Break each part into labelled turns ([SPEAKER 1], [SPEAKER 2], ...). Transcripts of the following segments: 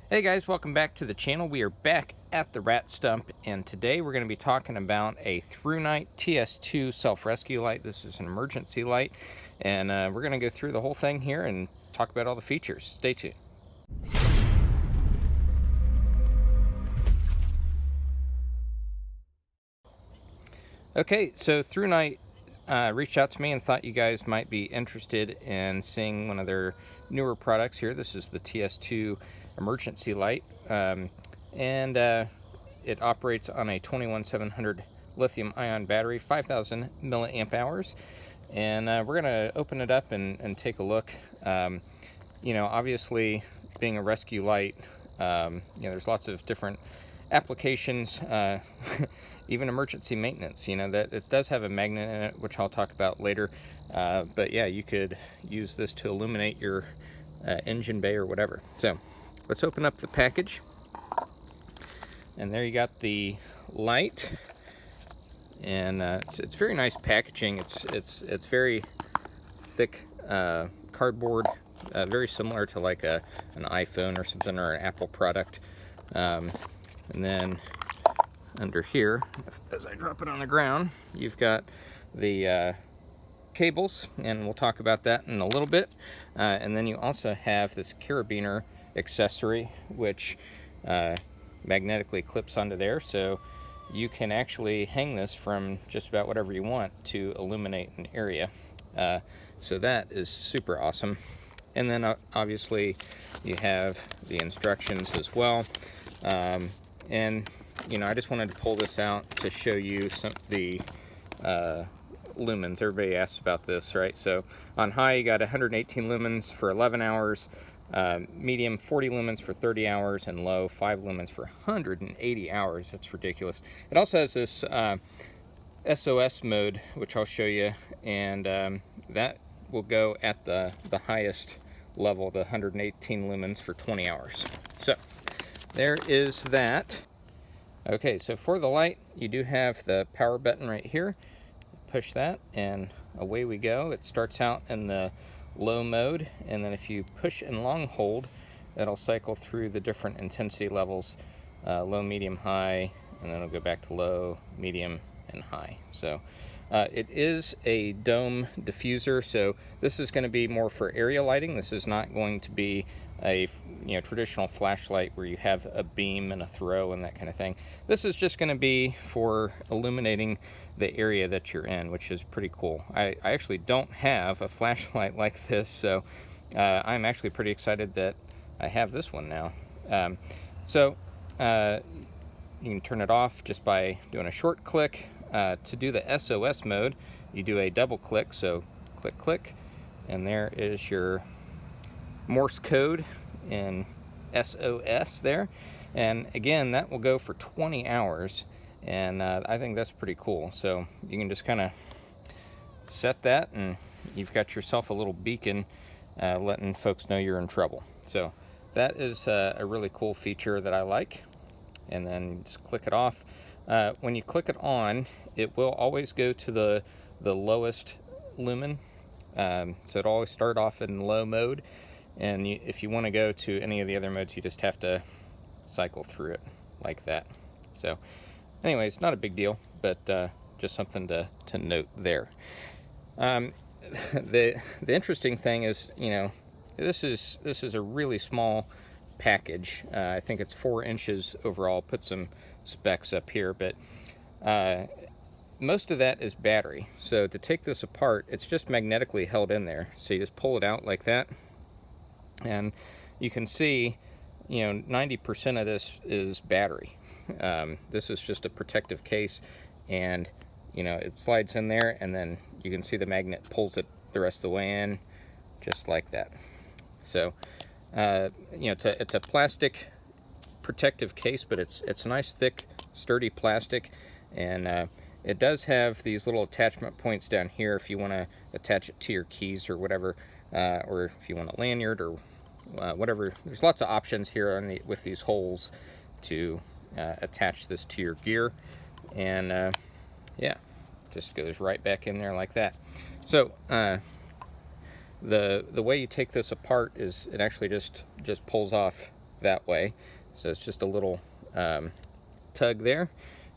[SPEAKER 1] Hey guys, welcome back to the channel. We are back at the rat stump, and today we're going to be talking about a Thrunite TS2 self-rescue light. This is an emergency light, and we're going to go through the whole thing here and talk about all the features. Stay tuned. Okay, so Thrunite reached out to me and thought you guys might be interested in seeing one of their newer products here. This is the TS2 emergency light, and it operates on a 21700 lithium ion battery, 5000 milliamp hours, and we're going to open it up and take a look. You know, obviously being a rescue light, you know, there's lots of different applications, even emergency maintenance. You know, that it does have a magnet in it, which I'll talk about later, but yeah, you could use this to illuminate your engine bay or whatever. So let's open up the package, and there you got the light, and it's very nice packaging. It's very thick cardboard, very similar to like an iPhone or something, or an Apple product. And then under here, as I drop it on the ground, you've got the cables, and we'll talk about that in a little bit. And then you also have this carabiner accessory, which magnetically clips onto there, so you can actually hang this from just about whatever you want to illuminate an area. So that is super awesome. And then obviously you have the instructions as well. And you know, I just wanted to pull this out to show you the lumens. Everybody asks about this, right? So on high, you got 118 lumens for 11 hours, medium 40 lumens for 30 hours, and low 5 lumens for 180 hours. That's ridiculous. It also has this SOS mode, which I'll show you, and that will go at the highest level, the 118 lumens for 20 hours. So there is that. Okay, so for the light, you do have the power button right here. Push that, and away we go. It starts out in the low mode, and then if you push and long hold, it'll cycle through the different intensity levels, low, medium, high, and then it'll go back to low, medium, and high. So it is a dome diffuser, so this is going to be more for area lighting. This is not going to be a traditional flashlight where you have a beam and a throw and that kind of thing. This is just going to be for illuminating the area that you're in, which is pretty cool. I actually don't have a flashlight like this, so I'm actually pretty excited that I have this one now. So you can turn it off just by doing a short click. To do the SOS mode, you do a double click, so click, click, and there is your Morse code in SOS there. And again, that will go for 20 hours, and I think that's pretty cool. So you can just kind of set that, and you've got yourself a little beacon letting folks know you're in trouble. So that is a really cool feature that I like. And then just click it off. When you click it on, it will always go to the lowest lumen. So it'll always start off in low mode, and if you want to go to any of the other modes, you just have to cycle through it like that. So anyways, not a big deal, but just something to note there. The interesting thing is, you know, this is a really small package. I think it's 4 inches overall. I'll put some specs up here, but most of that is battery. So to take this apart, it's just magnetically held in there. So you just pull it out like that, and you can see, you know, 90% of this is battery. This is just a protective case, and you know, it slides in there, and then you can see the magnet pulls it the rest of the way in, just like that. So you know, it's a plastic protective case, but it's nice, thick, sturdy plastic, and it does have these little attachment points down here if you want to attach it to your keys or whatever, or if you want a lanyard or whatever. There's lots of options here on with these holes to attach this to your gear, and yeah, just goes right back in there like that. So the way you take this apart is it actually just pulls off that way. So it's just a little tug there,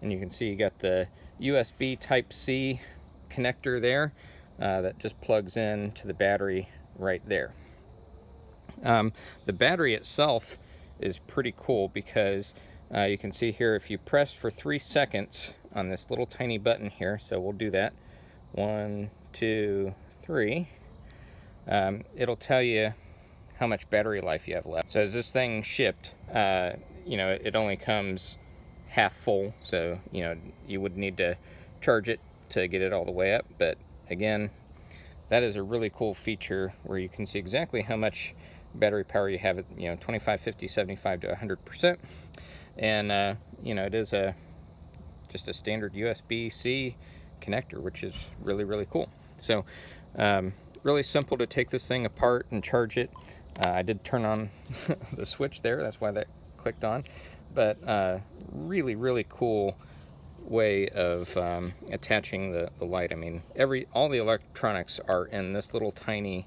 [SPEAKER 1] and you can see you got the USB Type-C connector there that just plugs in to the battery right there. The battery itself is pretty cool because you can see here, if you press for 3 seconds on this little tiny button here, so we'll do that, 1, 2, 3, it'll tell you how much battery life you have left. So as this thing shipped, you know, it only comes half full, so you know, you would need to charge it to get it all the way up. But again, that is a really cool feature where you can see exactly how much battery power you have at, you know, 25, 50, 75 to 100%. And you know, it is just a standard USB-C connector, which is really, really cool. So really simple to take this thing apart and charge it. I did turn on the switch there, that's why that clicked on. But really, really cool way of attaching the light. I mean, all the electronics are in this little tiny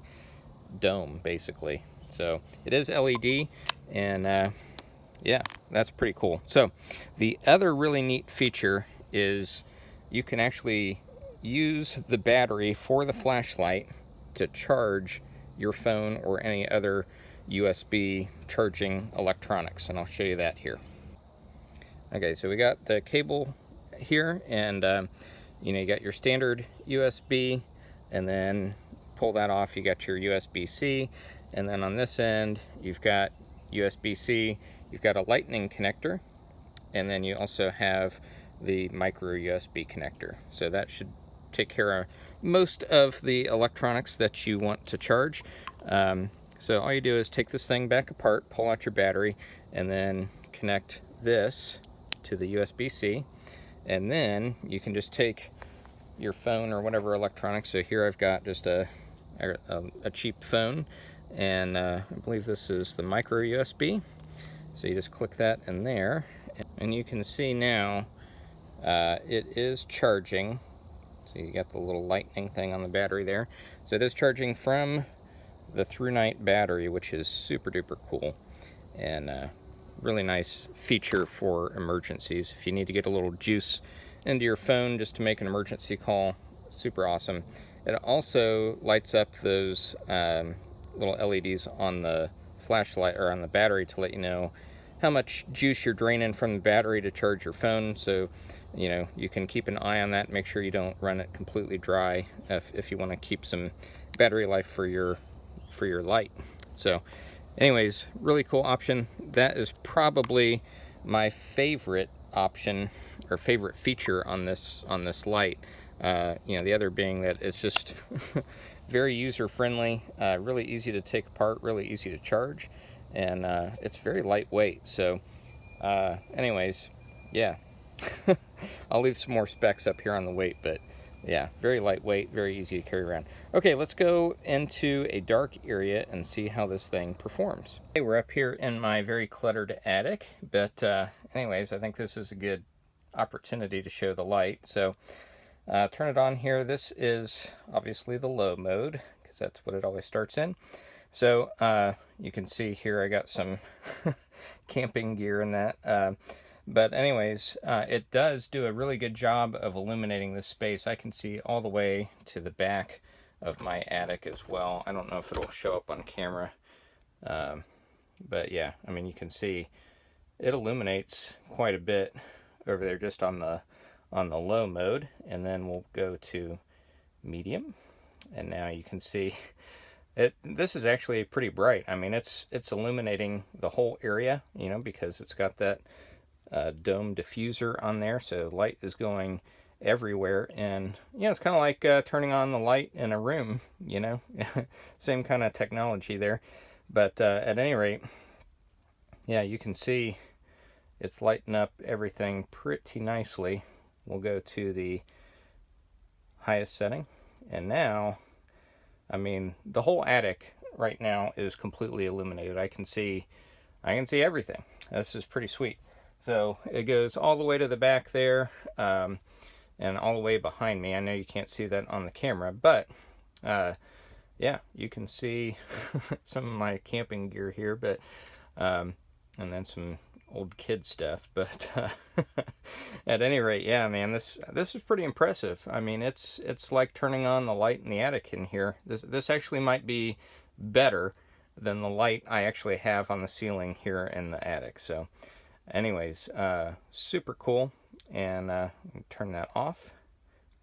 [SPEAKER 1] dome, basically. So it is LED, and yeah, that's pretty cool. So the other really neat feature is you can actually use the battery for the flashlight to charge your phone or any other USB charging electronics, and I'll show you that here. Okay, so we got the cable here, and you know, you got your standard USB, and then pull that off, you got your USB-C, and then on this end you've got USB-C, you've got a lightning connector, and then you also have the micro USB connector. So that should take care of most of the electronics that you want to charge. So all you do is take this thing back apart, pull out your battery, and then connect this to the USB-C, and then you can just take your phone or whatever electronics. So here I've got just a cheap phone, and I believe this is the micro USB. So you just click that in there, and you can see now it is charging. So you got the little lightning thing on the battery there. So it is charging from the Thrunite battery, which is super duper cool, and really nice feature for emergencies. If you need to get a little juice into your phone just to make an emergency call, super awesome. It also lights up those little LEDs on the flashlight or on the battery to let you know how much juice you're draining from the battery to charge your phone. So you know, you can keep an eye on that, make sure you don't run it completely dry if you want to keep some battery life for your light. So anyways, really cool option. That is probably my favorite option or favorite feature on this light. You know, the other being that it's just very user friendly, really easy to take apart, really easy to charge, and it's very lightweight. So anyways, yeah. I'll leave some more specs up here on the weight, but yeah, very lightweight, very easy to carry around. Okay, let's go into a dark area and see how this thing performs. Okay, we're up here in my very cluttered attic, but anyways, I think this is a good opportunity to show the light. So turn it on here. This is obviously the low mode, because that's what it always starts in. So you can see here I got some camping gear in that. But anyways, it does do a really good job of illuminating this space. I can see all the way to the back of my attic as well. I don't know if it'll show up on camera. But yeah, I mean, you can see it illuminates quite a bit over there just on the low mode. And then we'll go to medium. And now you can see this is actually pretty bright. I mean, it's illuminating the whole area, you know, because it's got that dome diffuser on there, so light is going everywhere. And yeah, it's kind of like turning on the light in a room, you know. Same kind of technology there. But at any rate, yeah, you can see it's lighting up everything pretty nicely. We'll go to the highest setting, and now, I mean, the whole attic right now is completely illuminated. I can see everything. This is pretty sweet. So it goes all the way to the back there, and all the way behind me. I know you can't see that on the camera, but yeah, you can see some of my camping gear here. But and then some old kid stuff. But at any rate, yeah, man, this is pretty impressive. I mean, it's like turning on the light in the attic in here. This actually might be better than the light I actually have on the ceiling here in the attic. So anyways, super cool. And turn that off.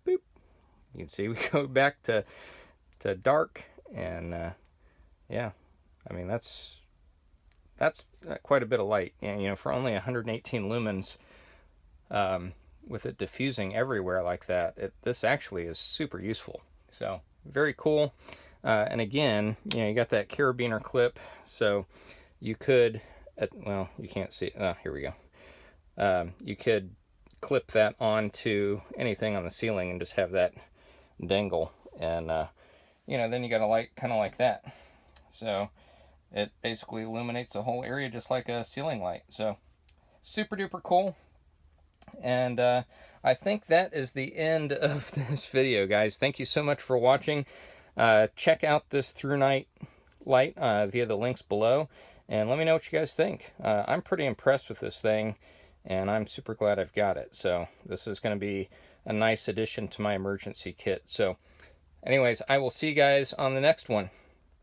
[SPEAKER 1] Boop. You can see we go back to dark, and yeah, I mean that's quite a bit of light. And you know, for only 118 lumens, with it diffusing everywhere like that, this actually is super useful. So very cool. And again, you know, you got that carabiner clip, so you could, well, you can't see it. Oh, here we go. You could clip that onto anything on the ceiling and just have that dangle, and you know, then you got a light kind of like that. So it basically illuminates the whole area just like a ceiling light. So super duper cool. And I think that is the end of this video, guys. Thank you so much for watching. Check out this Thrunite light via the links below, and let me know what you guys think. I'm pretty impressed with this thing, and I'm super glad I've got it. So this is going to be a nice addition to my emergency kit. So anyways, I will see you guys on the next one.